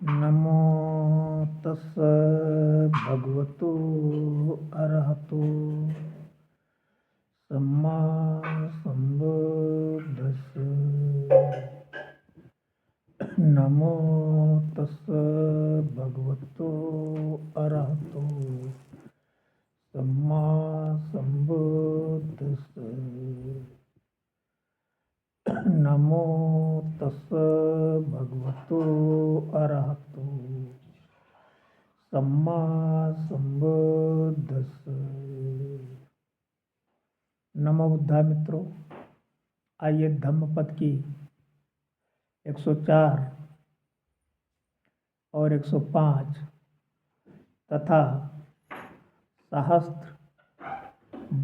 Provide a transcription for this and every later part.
नमो तस्स भगवतो अरहतो सम्मा सम्बुद्धस्स। नमो तस्स भगवतो अरहतो सम्मा सम्बुद्धस्स। नमो तस्स भगवतो अरहतो सम्मा सम्बुद्धस्स। नमो बुद्धा मित्रों, आइए धम्मपद की 104 और 105 तथा सहस्त्र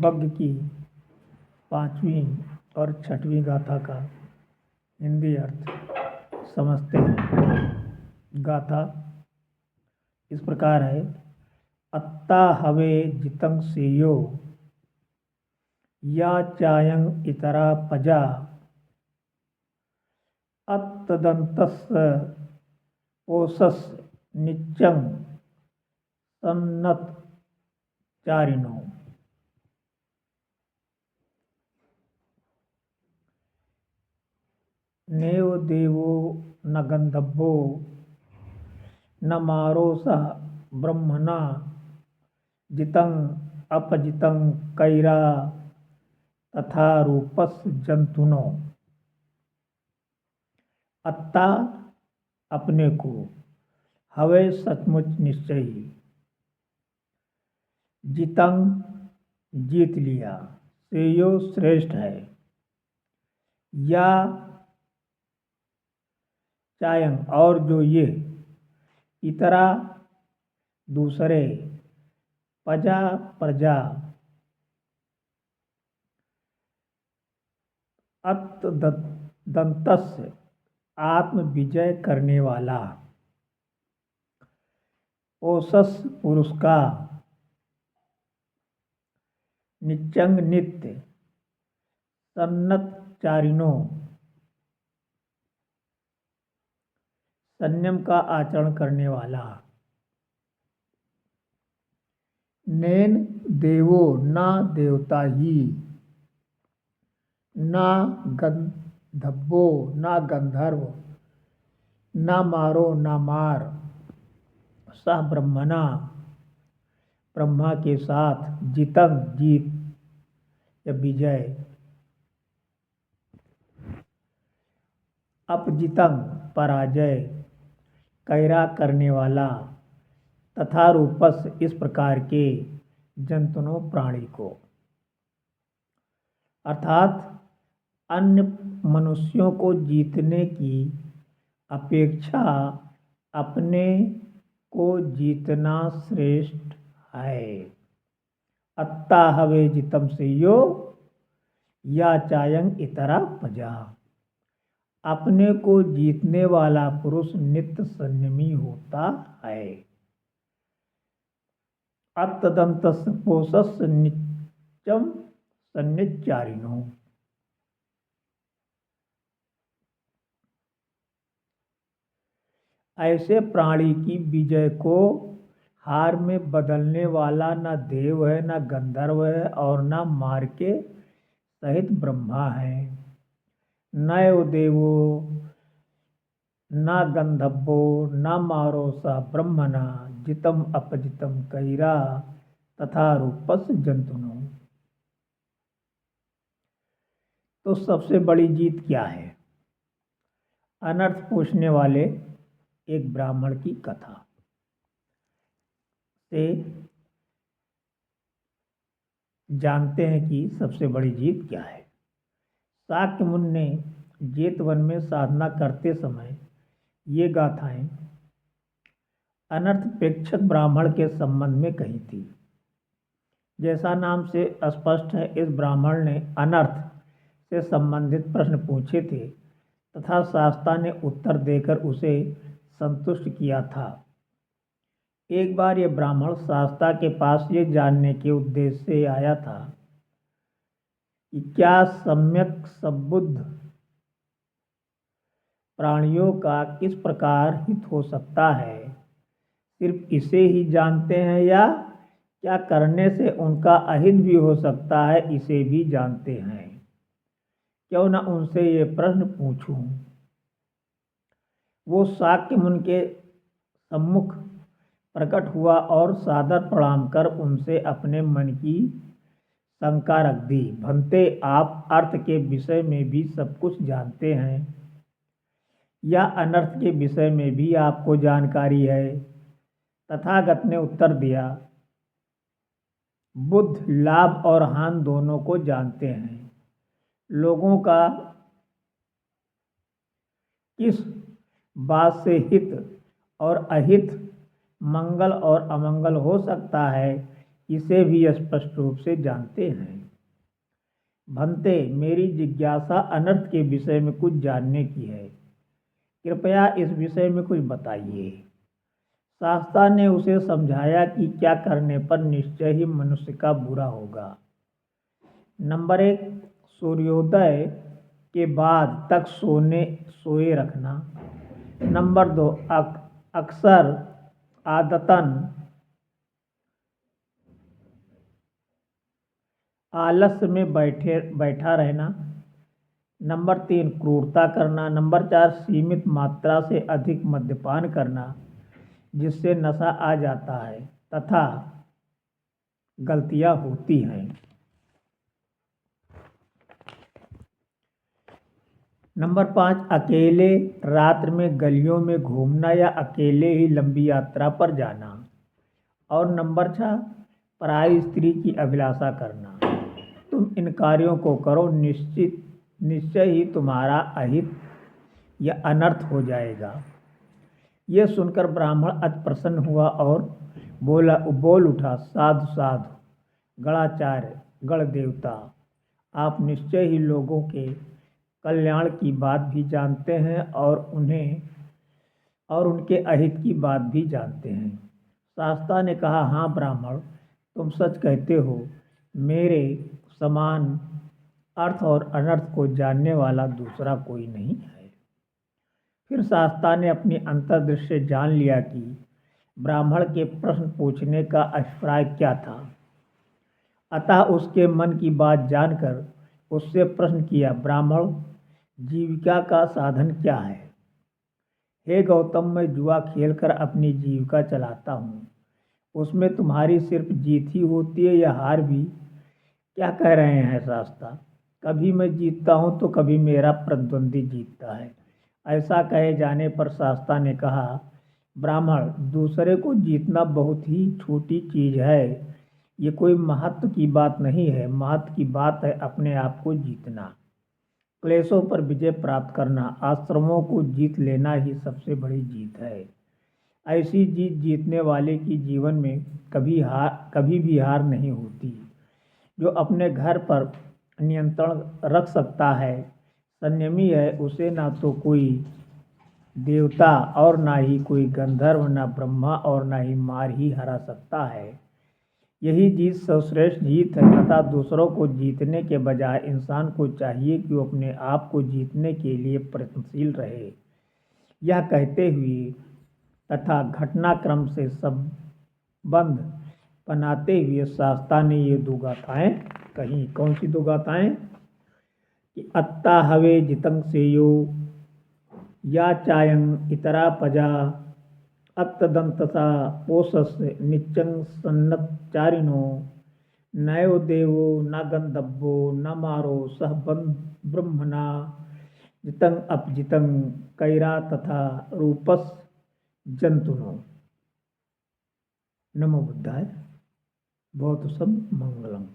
बग्ग की 5वीं और 6वीं गाथा का हिंदी अर्थ समझते हैं। गाथा इस प्रकार है। अत्ता हवे जितं सेयो या चायं इतरा पजा अत्तदन्तस्य ओषस नित्यं सन्नतचारिणो। नेव देवो न गंधर्वो न मारोसः ब्रह्मणा जितं अपजितं कैरा तथा रूपस्य जंतुनो। अत्ता अपने को, हवे सचमुच निश्चय ही, जितं जीत लिया, श्रेयो श्रेष्ठ है, या चायं और जो ये, इतरा दूसरे, पजा प्रजा, अत्तदन्तस्य आत्म विजय करने वाला, ओषस पुरुष का, नित्यं नित्य, सन्नतचारिणो संयम का आचरण करने वाला। नेन देवो ना देवता ही, ना गंधर्वो ना गंधर्व, ना मारो ना मार, सह ब्रह्मणा ब्रह्मा के साथ, जितं जीत या विजय, अपजितं पराजय, कैरा करने वाला, तथा रूपस इस प्रकार के जंतुओं प्राणी को, अर्थात अन्य मनुष्यों को जीतने की अपेक्षा अपने को जीतना श्रेष्ठ है। अत्ता हवे जितं सेयो या चायं इतरा पजा। अपने को जीतने वाला पुरुष नित्य संयमी होता है। अत्तदन्तस्य पोषस्य नित्यं सन्नतचारिणो। ऐसे प्राणी की विजय को हार में बदलने वाला न देव है, न गंधर्व है, और न मार के सहित ब्रह्मा है। नैव देवो न गंधर्वो न मारोसा ब्रह्मणा जितं अपजितं कैरा तथा रूपस्य जंतुनो। तो सबसे बड़ी जीत क्या है? अनर्थ पूछने वाले एक ब्राह्मण की कथा से जानते हैं कि सबसे बड़ी जीत क्या है। शाक्य मुनि ने जेतवन में साधना करते समय ये गाथाएं अनर्थ प्रेक्षक ब्राह्मण के संबंध में कही थी। जैसा नाम से स्पष्ट है, इस ब्राह्मण ने अनर्थ से संबंधित प्रश्न पूछे थे तथा शास्ता ने उत्तर देकर उसे संतुष्ट किया था। एक बार यह ब्राह्मण शास्ता के पास ये जानने के उद्देश्य से आया था कि क्या सम्यक संबुद्ध प्राणियों का किस प्रकार हित हो सकता है, सिर्फ इसे ही जानते हैं या क्या करने से उनका अहित भी हो सकता है इसे भी जानते हैं? क्यों न उनसे ये प्रश्न पूछूं। वो शाक्य मुनि के सम्मुख प्रकट हुआ और सादर प्रणाम कर उनसे अपने मन की शंका रख दी। भंते, आप अर्थ के विषय में भी सब कुछ जानते हैं या अनर्थ के विषय में भी आपको जानकारी है? तथागत ने उत्तर दिया, बुद्ध लाभ और हानि दोनों को जानते हैं। लोगों का किस बात से हित और अहित, मंगल और अमंगल हो सकता है इसे भी स्पष्ट रूप से जानते हैं। भंते, मेरी जिज्ञासा अनर्थ के विषय में कुछ जानने की है, कृपया इस विषय में कुछ बताइए। शास्ता ने उसे समझाया कि क्या करने पर निश्चय ही मनुष्य का बुरा होगा। नंबर 1, सूर्योदय के बाद तक सोए रखना। नंबर 2, अक्सर आदतन आलस्य में बैठा रहना। नंबर 3, क्रूरता करना। नंबर 4, सीमित मात्रा से अधिक मद्यपान करना जिससे नशा आ जाता है तथा गलतियां होती हैं। नंबर 5, अकेले रात्र में गलियों में घूमना या अकेले ही लंबी यात्रा पर जाना। और नंबर 6, पराई स्त्री की अभिलाषा करना। तुम इन कार्यों को करो, निश्चय ही तुम्हारा अहित या अनर्थ हो जाएगा। यह सुनकर ब्राह्मण अति प्रसन्न हुआ और बोल उठा, साधु साधु गणाचार्य, गण देवता, आप निश्चय ही लोगों के कल्याण की बात भी जानते हैं और उनके अहित की बात भी जानते हैं। शास्ता ने कहा, हाँ ब्राह्मण, तुम सच कहते हो। मेरे समान अर्थ और अनर्थ को जानने वाला दूसरा कोई नहीं है। फिर शास्ता ने अपनी अंतर्दृष्टि से जान लिया कि ब्राह्मण के प्रश्न पूछने का अभिप्राय क्या था। अतः उसके मन की बात जानकर उससे प्रश्न किया, ब्राह्मण, जीविका का साधन क्या है? हे गौतम, मैं जुआ खेलकर अपनी जीविका चलाता हूँ। उसमें तुम्हारी सिर्फ जीत ही होती है या हार भी? क्या कह रहे हैं शास्ता? कभी मैं जीतता हूँ तो कभी मेरा प्रतिद्वंदी जीतता है। ऐसा कहे जाने पर शास्ता ने कहा, ब्राह्मण, दूसरे को जीतना बहुत ही छोटी चीज है। ये कोई महत्व की बात नहीं है। महत्व की बात है अपने आप को जीतना, क्लेशों पर विजय प्राप्त करना, आश्रमों को जीत लेना ही सबसे बड़ी जीत है। ऐसी जीतने वाले की जीवन में कभी भी हार नहीं होती। जो अपने घर पर नियंत्रण रख सकता है, संयमी है, उसे ना तो कोई देवता और ना ही कोई गंधर्व, ना ब्रह्मा और ना ही मार ही हरा सकता है। यही जीत सर्वश्रेष्ठ जीत है। तथा दूसरों को जीतने के बजाय इंसान को चाहिए कि वो अपने आप को जीतने के लिए प्रयत्नशील रहे। यह कहते हुए तथा घटनाक्रम से संबंध बनाते हुए शास्ता ने ये दो गाथाएं कही। कौन सी दो गाथाएं? कि अत्ता हवे जितं सेयो या चायं इतरा पजा, अत्तदंतसा पोषस नित्यं सन्नतचारिणो, नयो देवो न गंधर्वो न मारो सह ब्रह्मणा, जितं अपजितं कैरा तथा रूपस जंतुनो। नमो बुद्धाय। बहुत सब मंगलम।